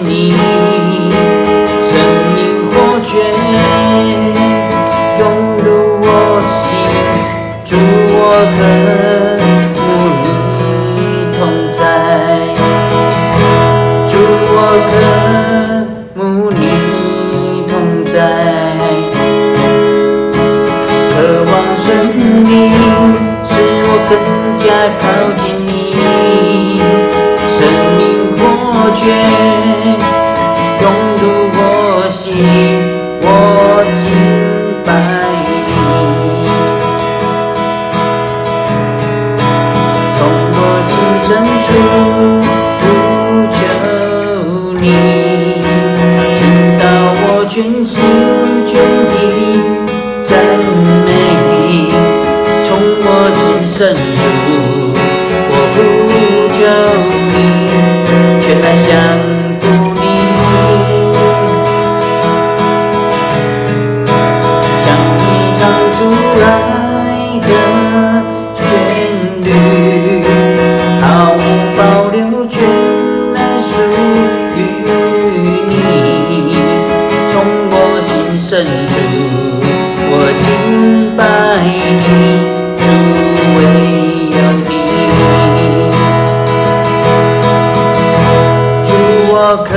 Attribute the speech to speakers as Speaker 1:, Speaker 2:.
Speaker 1: 你，生命活泉涌入我心，主我渴慕你同在，主我渴慕你同在，渴望生命使我更加靠近你，生命活泉涌入我心，我敬拜你，从我心深处呼求你，直到我全心全意赞美你，从我心深处我呼求你，全来相顾你，向你唱出爱的旋律，毫无保留全然属于你，从我心深处我敬拜你，主唯有你，主我渴